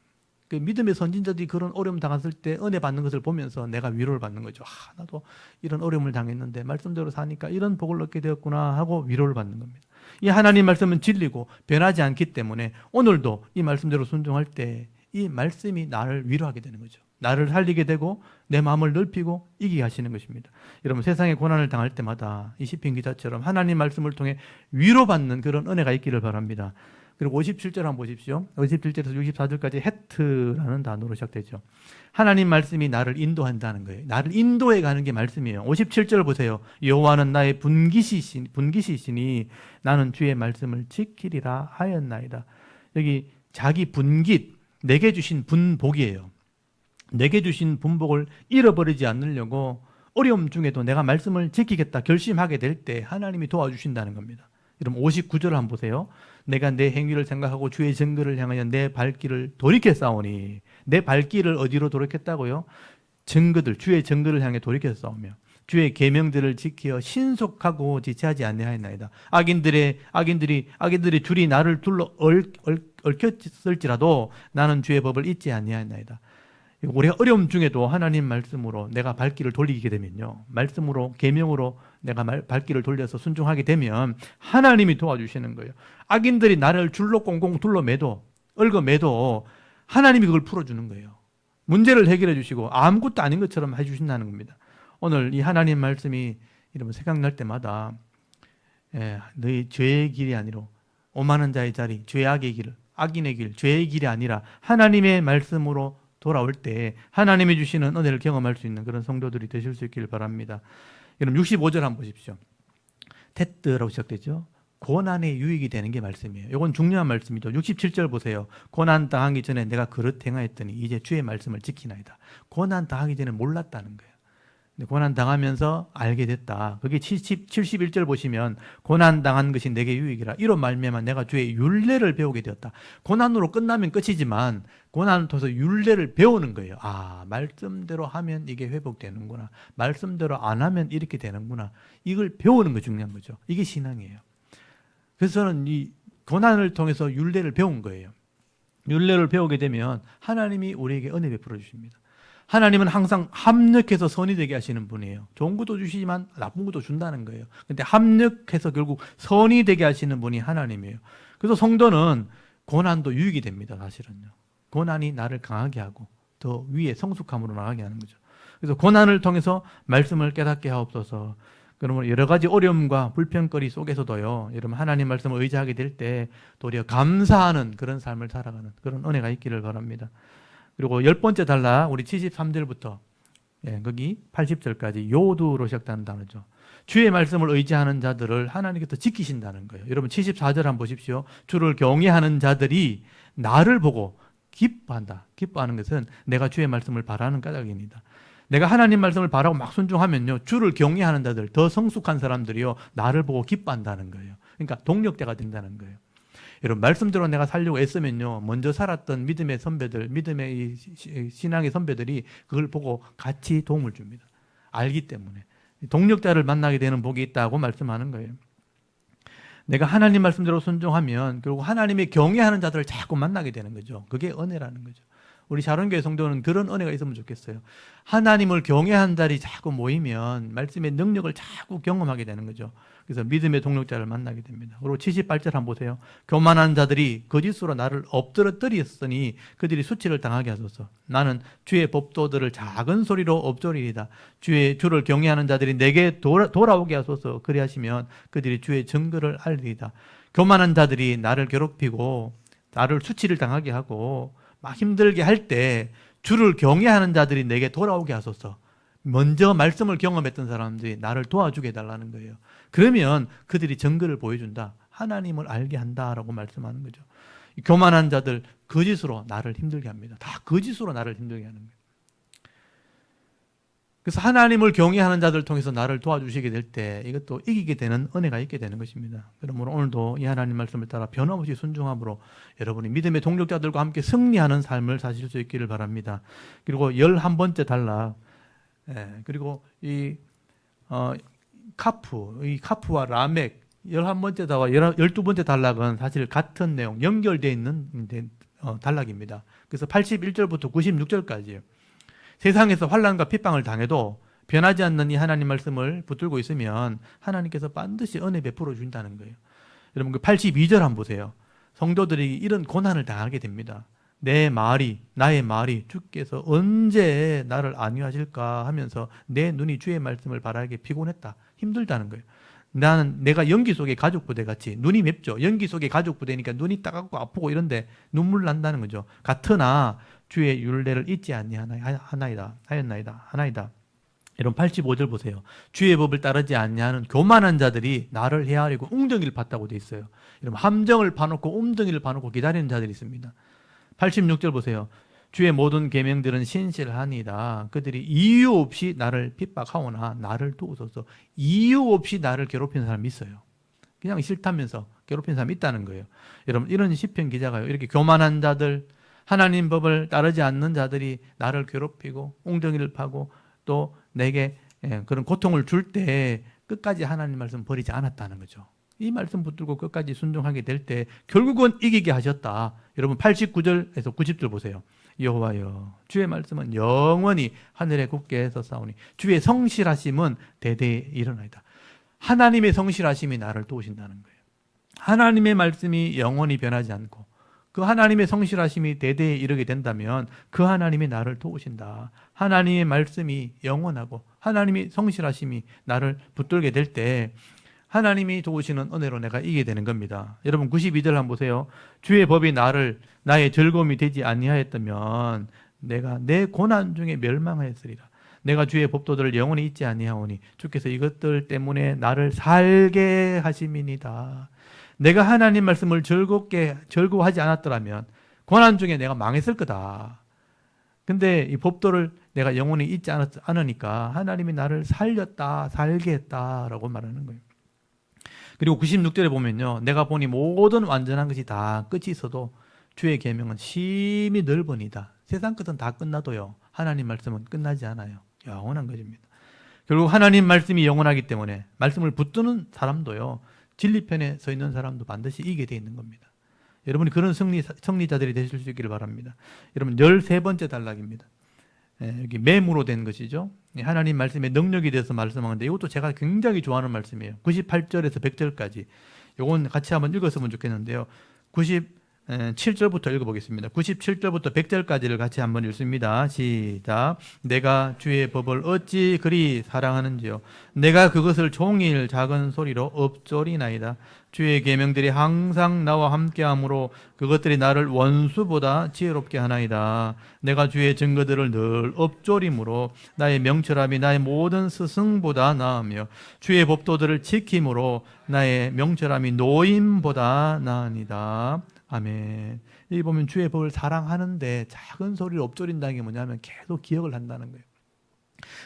그 믿음의 선진자들이 그런 어려움 당했을 때 은혜 받는 것을 보면서 내가 위로를 받는 거죠. 나도 이런 어려움을 당했는데 말씀대로 사니까 이런 복을 얻게 되었구나 하고 위로를 받는 겁니다. 이 하나님 말씀은 진리고 변하지 않기 때문에 오늘도 이 말씀대로 순종할 때 이 말씀이 나를 위로하게 되는 거죠. 나를 살리게 되고 내 마음을 넓히고 이기게 하시는 것입니다. 여러분 세상에 고난을 당할 때마다 이 시편 기자처럼 하나님 말씀을 통해 위로받는 그런 은혜가 있기를 바랍니다. 그리고 57절 한번 보십시오. 57절에서 64절까지 헤트라는 단어로 시작되죠. 하나님 말씀이 나를 인도한다는 거예요. 나를 인도해 가는 게 말씀이에요. 57절 보세요. 여호와는 나의 분깃이시니 나는 주의 말씀을 지키리라 하였나이다. 여기 자기 분깃, 내게 주신 분복이에요. 내게 주신 분복을 잃어버리지 않으려고 어려움 중에도 내가 말씀을 지키겠다 결심하게 될 때 하나님이 도와주신다는 겁니다. 여러분 59절을 한번 보세요. 내가 내 행위를 생각하고 주의 증거를 향하여 내 발길을 돌이켰사오니. 내 발길을 어디로 돌이켰다고요? 증거들, 주의 증거를 향해 돌이켰사오며 주의 계명들을 지키어 신속하고 지체하지 아니하였나이다. 악인들이 줄이 나를 둘러 얽혔을지라도 나는 주의 법을 잊지 아니하였나이다. 우리가 어려움 중에도 하나님 말씀으로 내가 발길을 돌리게 되면요, 말씀으로 계명으로 내가 발길을 돌려서 순종하게 되면 하나님이 도와주시는 거예요. 악인들이 나를 줄로 꽁꽁 둘러매도 얽어매도 하나님이 그걸 풀어주는 거예요. 문제를 해결해 주시고 아무것도 아닌 것처럼 해주신다는 겁니다. 오늘 이 하나님 말씀이 여러분 생각날 때마다 너희 죄의 길이 아니로 오만한 자의 자리, 죄악의 길을 악인의 길, 죄의 길이 아니라 하나님의 말씀으로 돌아올 때 하나님이 주시는 은혜를 경험할 수 있는 그런 성도들이 되실 수 있기를 바랍니다. 여러분 65절 한번 보십시오. 테트라고 시작되죠. 고난의 유익이 되는 게 말씀이에요. 이건 중요한 말씀이죠. 67절 보세요. 고난 당하기 전에 내가 그릇 행하였더니 이제 주의 말씀을 지키나이다. 고난 당하기 전에 몰랐다는 거예요. 근데 고난 당하면서 알게 됐다. 그게 71절 보시면 고난 당한 것이 내게 유익이라. 이로 말미암아 내가 주의 율례를 배우게 되었다. 고난으로 끝나면 끝이지만 고난을 통해서 율례를 배우는 거예요. 아, 말씀대로 하면 이게 회복되는구나. 말씀대로 안 하면 이렇게 되는구나. 이걸 배우는 거 중요한 거죠. 이게 신앙이에요. 그래서 저는 이 고난을 통해서 율례를 배운 거예요. 율례를 배우게 되면 하나님이 우리에게 은혜 베풀어 주십니다. 하나님은 항상 합력해서 선이 되게 하시는 분이에요. 좋은 것도 주시지만 나쁜 것도 준다는 거예요. 근데 합력해서 결국 선이 되게 하시는 분이 하나님이에요. 그래서 성도는 고난도 유익이 됩니다. 사실은요. 고난이 나를 강하게 하고 더 위에 성숙함으로 나가게 하는 거죠. 그래서 고난을 통해서 말씀을 깨닫게 하옵소서. 그러면 여러 가지 어려움과 불평거리 속에서도요, 여러분 하나님 말씀을 의지하게 될 때 도리어 감사하는 그런 삶을 살아가는 그런 은혜가 있기를 바랍니다. 그리고 10번째 단락, 우리 73절부터 거기 80절까지 요두로 시작되는 단어죠. 주의 말씀을 의지하는 자들을 하나님께서 지키신다는 거예요. 여러분 74절 한번 보십시오. 주를 경외하는 자들이 나를 보고 기뻐한다. 기뻐하는 것은 내가 주의 말씀을 바라는 까닭입니다. 내가 하나님 말씀을 바라고 막 순종하면요, 주를 경외하는 자들, 더 성숙한 사람들이요, 나를 보고 기뻐한다는 거예요. 그러니까 동력대가 된다는 거예요. 여러분 말씀대로 내가 살려고 애쓰면요, 먼저 살았던 믿음의 선배들, 믿음의 신앙의 선배들이 그걸 보고 같이 도움을 줍니다. 알기 때문에 동력자를 만나게 되는 복이 있다고 말씀하는 거예요. 내가 하나님 말씀대로 순종하면 결국 하나님의 경외하는 자들을 자꾸 만나게 되는 거죠. 그게 은혜라는 거죠. 우리 샤론교회 성도는 그런 은혜가 있으면 좋겠어요. 하나님을 경외하는 자들이 자꾸 모이면 말씀의 능력을 자꾸 경험하게 되는 거죠. 그래서 믿음의 동력자를 만나게 됩니다. 그리고 78절 한번 보세요. 교만한 자들이 거짓으로 나를 엎드러뜨렸으니 그들이 수치를 당하게 하소서. 나는 주의 법도들을 작은 소리로 엎조리이다. 주를 경외하는 자들이 내게 돌아오게 하소서. 그리하시면 그들이 주의 증거를 알리이다. 교만한 자들이 나를 괴롭히고 나를 수치를 당하게 하고 막 힘들게 할 때 주를 경외하는 자들이 내게 돌아오게 하소서. 먼저 말씀을 경험했던 사람들이 나를 도와주게 해달라는 거예요. 그러면 그들이 증거를 보여준다. 하나님을 알게 한다라고 말씀하는 거죠. 교만한 자들 거짓으로 나를 힘들게 합니다. 다 거짓으로 나를 힘들게 하는 거예요. 그래서 하나님을 경외하는 자들 통해서 나를 도와주시게 될 때 이것도 이기게 되는 은혜가 있게 되는 것입니다. 여러분 오늘도 이 하나님 말씀을 따라 변함없이 순종함으로 여러분이 믿음의 동력자들과 함께 승리하는 삶을 사실 수 있기를 바랍니다. 그리고 11번째 단락, 그리고 이 카프와 라멕 11번째 단락과 12번째 단락은 사실 같은 내용, 연결되어 있는 단락입니다. 그래서 81절부터 96절까지예요. 세상에서 환난과 핍박을 당해도 변하지 않는 이 하나님 말씀을 붙들고 있으면 하나님께서 반드시 은혜 베풀어 준다는 거예요. 여러분 그 82절 한번 보세요. 성도들이 이런 고난을 당하게 됩니다. 나의 말이 주께서 언제 나를 안위하실까 하면서 내 눈이 주의 말씀을 바라게 피곤했다. 힘들다는 거예요. 내가 연기 속의 가족부대 같이 눈이 맵죠. 연기 속의 가족부대니까 눈이 따갑고 아프고 이런데 눈물 난다는 거죠. 같으나 주의 율례를 잊지 아니하나이다. 여러분 85절 보세요. 주의 법을 따르지 아니하는 교만한 자들이 나를 헤아리고 웅덩이를 팠다고 돼 있어요. 여러분 함정을 파놓고 웅덩이를 파놓고 기다리는 자들이 있습니다. 86절 보세요. 주의 모든 계명들은 신실하니이다. 그들이 이유 없이 나를 핍박하오나 나를 두고서서 이유 없이 나를 괴롭히는 사람이 있어요. 그냥 싫다면서 괴롭히는 사람이 있다는 거예요. 여러분 이런 시편 기자가요, 이렇게 교만한 자들, 하나님 법을 따르지 않는 자들이 나를 괴롭히고 웅덩이를 파고 또 내게 그런 고통을 줄 때 끝까지 하나님 말씀 버리지 않았다는 거죠. 이 말씀 붙들고 끝까지 순종하게 될 때 결국은 이기게 하셨다. 여러분 89절에서 90절 보세요. 여호와여 주의 말씀은 영원히 하늘에 굳게 섰사오니 주의 성실하심은 대대에 일어나이다. 하나님의 성실하심이 나를 도우신다는 거예요. 하나님의 말씀이 영원히 변하지 않고 그 하나님의 성실하심이 대대에 이르게 된다면 그 하나님이 나를 도우신다. 하나님의 말씀이 영원하고 하나님의 성실하심이 나를 붙들게 될 때 하나님이 도우시는 은혜로 내가 이기게 되는 겁니다. 여러분 92절 한번 보세요. 주의 법이 나의 즐거움이 되지 아니하였다면 내가 내 고난 중에 멸망하였으리라. 내가 주의 법도들을 영원히 잊지 아니하오니 주께서 이것들 때문에 나를 살게 하심이니이다. 내가 하나님 말씀을 즐거워하지 않았더라면 고난 중에 내가 망했을 거다. 근데 이 법도를 내가 영원히 잊지 않으니까 하나님이 나를 살게 했다라고 말하는 거예요. 그리고 96절에 보면요, 내가 보니 모든 완전한 것이 다 끝이 있어도 주의 계명은 심히 넓으니다. 세상 것은 다 끝나도요, 하나님 말씀은 끝나지 않아요. 영원한 것입니다. 결국 하나님 말씀이 영원하기 때문에 말씀을 붙드는 사람도요, 진리편에 서 있는 사람도 반드시 이기게 되어 있는 겁니다. 여러분이 그런 승리자들이 되실 수 있기를 바랍니다. 여러분 13번째 단락입니다. 여기 매무로 된 것이죠. 하나님 말씀의 능력에 대해서 말씀하는데 이것도 제가 굉장히 좋아하는 말씀이에요. 98절에서 100절까지 이건 같이 한번 읽었으면 좋겠는데요. 97절부터 읽어보겠습니다. 97절부터 100절까지를 같이 한번 읽습니다. 시작. 내가 주의 법을 어찌 그리 사랑하는지요. 내가 그것을 종일 작은 소리로 읊조리나이다. 주의 계명들이 항상 나와 함께하므로 그것들이 나를 원수보다 지혜롭게 하나이다. 내가 주의 증거들을 늘 읊조림으로 나의 명철함이 나의 모든 스승보다 나으며 주의 법도들을 지킴으로 나의 명철함이 노임보다 나으니이다. 아멘. 여기 보면 주의 법을 사랑하는데 작은 소리를 읊조린다는 게 뭐냐면 계속 기억을 한다는 거예요.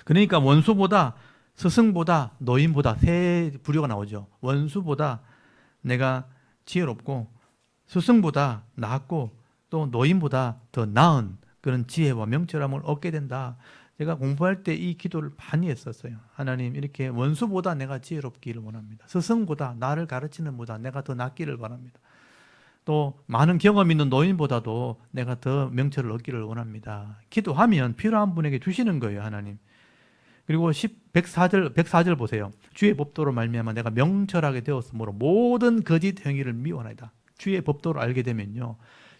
그러니까 원수보다, 스승보다, 노인보다 세 부류가 나오죠. 원수보다 내가 지혜롭고, 스승보다 낫고, 또 노인보다 더 나은 그런 지혜와 명철함을 얻게 된다. 제가 공부할 때 이 기도를 많이 했었어요. 하나님, 이렇게 원수보다 내가 지혜롭기를 원합니다. 스승보다, 나를 가르치는 보다 내가 더 낫기를 바랍니다. 또 많은 경험 있는 노인보다도 내가 더 명철을 얻기를 원합니다. 기도하면 필요한 분에게 주시는 거예요, 하나님. 그리고 104절 보세요. 주의 법도로 말미암아 내가 명철하게 되었으므로 모든 거짓 행위를 미워하나이다. 주의 법도를 알게 되면요,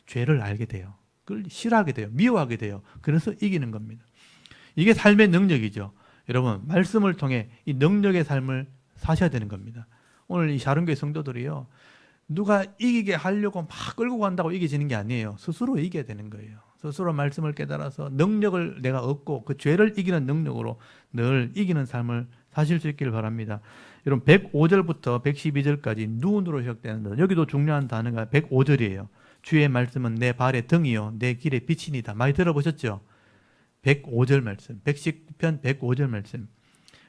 죄를 알게 돼요. 그걸 싫어하게 돼요. 미워하게 돼요. 그래서 이기는 겁니다. 이게 삶의 능력이죠. 여러분, 말씀을 통해 이 능력의 삶을 사셔야 되는 겁니다. 오늘 이 샤론교회 성도들이요, 누가 이기게 하려고 막 끌고 간다고 이겨지는 게 아니에요. 스스로 이겨야 되는 거예요. 스스로 말씀을 깨달아서 능력을 내가 얻고 그 죄를 이기는 능력으로 늘 이기는 삶을 사실 수 있기를 바랍니다. 여러분 105절부터 112절까지 눈으로 시작되는 여기도 중요한 단어가 105절이에요. 주의 말씀은 내 발의 등이요 내 길의 빛이니다. 많이 들어보셨죠? 105절 말씀, 119편 105절 말씀.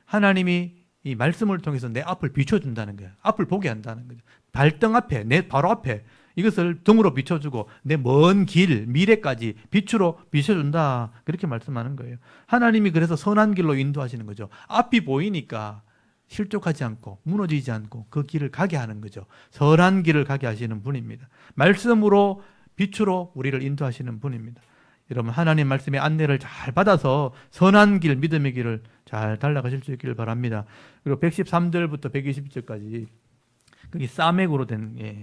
하나님이 이 말씀을 통해서 내 앞을 비춰준다는 거예요. 앞을 보게 한다는 거죠. 발등 앞에, 내 바로 앞에 이것을 등으로 비춰주고 내 먼 길, 미래까지 빛으로 비춰준다. 그렇게 말씀하는 거예요. 하나님이 그래서 선한 길로 인도하시는 거죠. 앞이 보이니까 실족하지 않고 무너지지 않고 그 길을 가게 하는 거죠. 선한 길을 가게 하시는 분입니다. 말씀으로 빛으로 우리를 인도하시는 분입니다. 여러분, 하나님 말씀의 안내를 잘 받아서 선한 길, 믿음의 길을 잘 달려가실 수 있기를 바랍니다. 그리고 113절부터 120절까지 그게 싸맥으로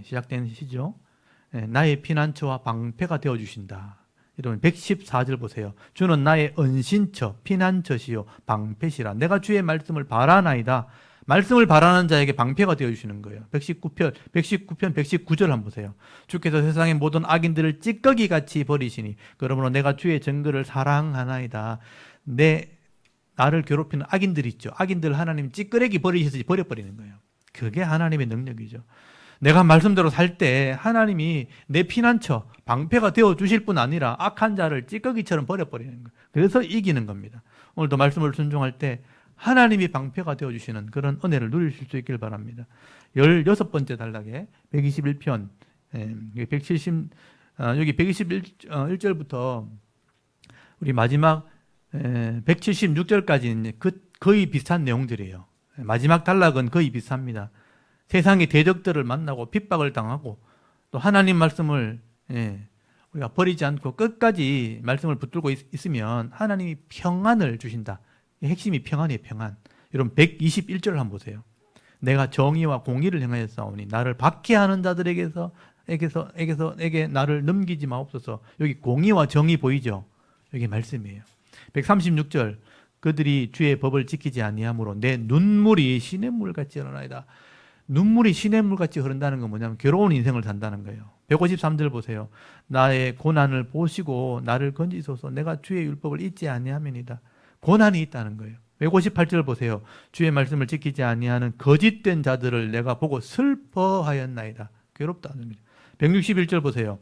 시작된 시죠. 나의 피난처와 방패가 되어주신다. 여러분 114절 보세요. 주는 나의 은신처, 피난처시요 방패시라. 내가 주의 말씀을 바라나이다. 말씀을 바라는 자에게 방패가 되어주시는 거예요. 119편 119절 한번 보세요. 주께서 세상의 모든 악인들을 찌꺼기같이 버리시니 그러므로 내가 주의 증거를 사랑하나이다. 나를 괴롭히는 악인들 있죠. 악인들 하나님 찌끄레기 버리셔서 버려버리는 거예요. 그게 하나님의 능력이죠. 내가 말씀대로 살 때 하나님이 내 피난처, 방패가 되어주실 뿐 아니라 악한 자를 찌꺼기처럼 버려버리는 거예요. 그래서 이기는 겁니다. 오늘도 말씀을 순종할 때 하나님이 방패가 되어주시는 그런 은혜를 누리실 수 있길 바랍니다. 16번째 단락에 121편, 여기 121절부터 우리 마지막 176절까지는 거의 비슷한 내용들이에요. 마지막 단락은 거의 비슷합니다. 세상의 대적들을 만나고 핍박을 당하고 또 하나님 말씀을 우리가 버리지 않고 끝까지 말씀을 붙들고 있으면 하나님이 평안을 주신다. 핵심이 평안이에요, 평안. 여러분 121절 한번 보세요. 내가 정의와 공의를 행하여 싸우니 나를 박해하는 자들에게 나를 넘기지 마옵소서. 여기 공의와 정의 보이죠? 여기 말씀이에요. 136절 그들이 주의 법을 지키지 아니하므로 내 눈물이 시냇물 같지 않으나이다. 눈물이 시냇물같이 흐른다는 건 뭐냐면 괴로운 인생을 산다는 거예요. 153절 보세요. 나의 고난을 보시고 나를 건지소서. 내가 주의 율법을 잊지 아니하면이다. 고난이 있다는 거예요. 158절 보세요. 주의 말씀을 지키지 아니하는 거짓된 자들을 내가 보고 슬퍼하였나이다. 괴롭다는 겁니다. 161절 보세요.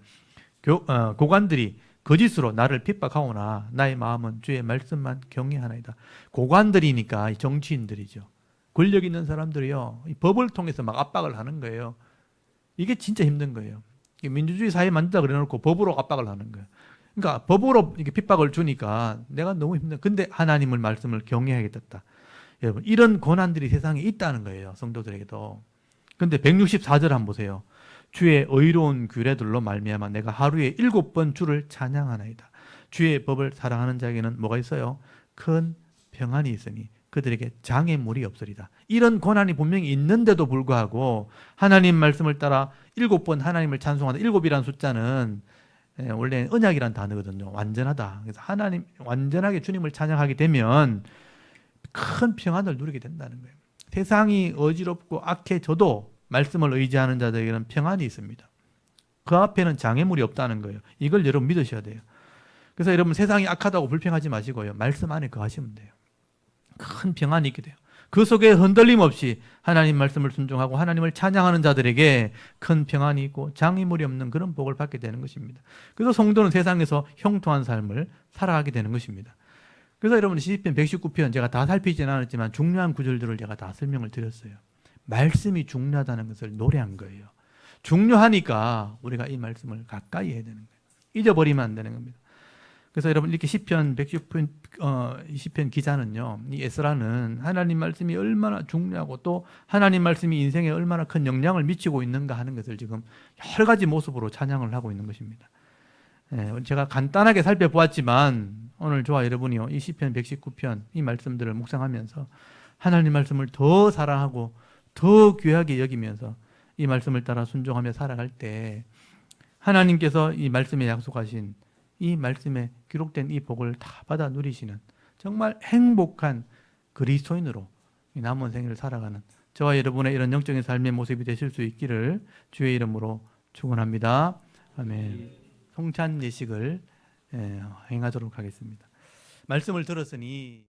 고관들이 거짓으로 나를 핍박하오나 나의 마음은 주의 말씀만 경외하나이다. 고관들이니까 정치인들이죠. 권력 있는 사람들이요, 이 법을 통해서 막 압박을 하는 거예요. 이게 진짜 힘든 거예요. 민주주의 사회 만든다 그래놓고 법으로 압박을 하는 거예요. 그러니까 법으로 이렇게 핍박을 주니까 내가 너무 힘든. 근데 하나님의 말씀을 경외하게 됐다. 여러분, 이런 고난들이 세상에 있다는 거예요. 성도들에게도. 근데 164절 한번 보세요. 주의 의로운 규례들로 말미암아 내가 하루에 7번 주를 찬양하나이다. 주의 법을 사랑하는 자에게는 뭐가 있어요? 큰 평안이 있으니 그들에게 장애물이 없으리다. 이런 고난이 분명히 있는데도 불구하고 하나님 말씀을 따라 7번 하나님을 찬송하다. 7이라는 숫자는 원래 언약이란 단어거든요. 완전하다. 그래서 하나님 완전하게 주님을 찬양하게 되면 큰 평안을 누리게 된다는 거예요. 세상이 어지럽고 악해져도 말씀을 의지하는 자들에게는 평안이 있습니다. 그 앞에는 장애물이 없다는 거예요. 이걸 여러분 믿으셔야 돼요. 그래서 여러분 세상이 악하다고 불평하지 마시고요. 말씀 안에 거하시면 돼요. 큰 평안이 있게 돼요. 그 속에 흔들림 없이 하나님 말씀을 순종하고 하나님을 찬양하는 자들에게 큰 평안이 있고 장애물이 없는 그런 복을 받게 되는 것입니다. 그래서 성도는 세상에서 형통한 삶을 살아가게 되는 것입니다. 그래서 여러분 시편 119편 제가 다 살피지는 않았지만 중요한 구절들을 제가 다 설명을 드렸어요. 말씀이 중요하다는 것을 노래한 거예요. 중요하니까 우리가 이 말씀을 가까이 해야 되는 거예요. 잊어버리면 안 되는 겁니다. 그래서 여러분 이렇게 시편 110편 시편 기자는요, 이 에스라는 하나님 말씀이 얼마나 중요하고 또 하나님 말씀이 인생에 얼마나 큰 영향을 미치고 있는가 하는 것을 지금 여러 가지 모습으로 찬양을 하고 있는 것입니다. 제가 간단하게 살펴보았지만 오늘 저와 여러분이요, 이 시편 119편 이 말씀들을 묵상하면서 하나님 말씀을 더 사랑하고 더 귀하게 여기면서 이 말씀을 따라 순종하며 살아갈 때 하나님께서 이 말씀에 약속하신 이 말씀에 기록된 이 복을 다 받아 누리시는 정말 행복한 그리스도인으로 남은 생애를 살아가는 저와 여러분의 이런 영적인 삶의 모습이 되실 수 있기를 주의 이름으로 축원합니다. 아멘. 성찬 예식을 행하도록 하겠습니다. 말씀을 들었으니